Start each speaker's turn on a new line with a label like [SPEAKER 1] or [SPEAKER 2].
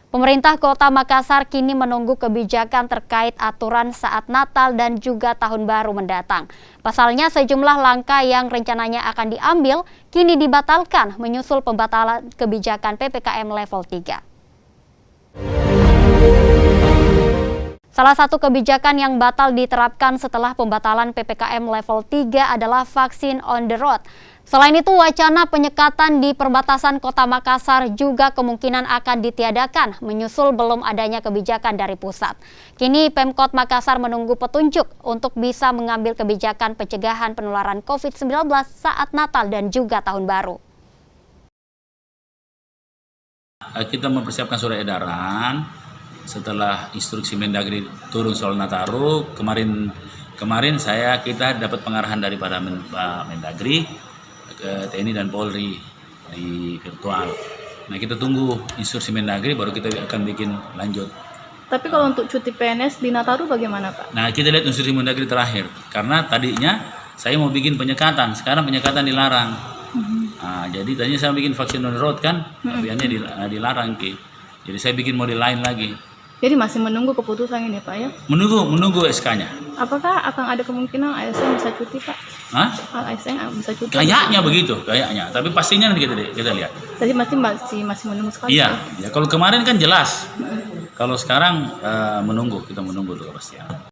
[SPEAKER 1] Pemerintah Kota Makassar kini menunggu kebijakan terkait aturan saat Natal dan juga Tahun Baru mendatang. Pasalnya sejumlah langkah yang rencananya akan diambil kini dibatalkan menyusul pembatalan kebijakan PPKM level 3. Salah satu kebijakan yang batal diterapkan setelah pembatalan PPKM level 3 adalah vaksin on the road. Selain itu, wacana penyekatan di perbatasan Kota Makassar juga kemungkinan akan ditiadakan menyusul belum adanya kebijakan dari pusat. Kini Pemkot Makassar menunggu petunjuk untuk bisa mengambil kebijakan pencegahan penularan COVID-19 saat Natal dan juga Tahun Baru.
[SPEAKER 2] Kita mempersiapkan surat edaran setelah instruksi Mendagri turun soal Nataru. Kemarin kita dapat pengarahan daripada Pak Mendagri ke TNI dan Polri di virtual. Nah, kita tunggu instruksi Mendagri baru kita akan bikin lanjut.
[SPEAKER 3] Tapi kalau untuk cuti PNS di Nataru bagaimana, Pak?
[SPEAKER 2] Nah, kita lihat instruksi Mendagri terakhir. Karena tadinya saya mau bikin penyekatan, sekarang penyekatan dilarang. Nah, jadi tadinya saya bikin vaksin on the road kan, tapi dilarang Ki. Jadi saya bikin model lain lagi.
[SPEAKER 3] Jadi masih menunggu keputusan ini, Pak, ya?
[SPEAKER 2] Menunggu SK-nya.
[SPEAKER 3] Apakah akan ada kemungkinan ASN bisa cuti, Pak?
[SPEAKER 2] Hah?
[SPEAKER 3] ASN bisa cuti?
[SPEAKER 2] Kayaknya begitu, kayaknya. Tapi pastinya nanti kita lihat.
[SPEAKER 3] Tadi masih menunggu sekali.
[SPEAKER 2] Iya, ya, kalau kemarin kan jelas. Kalau sekarang kita menunggu dulu pastinya.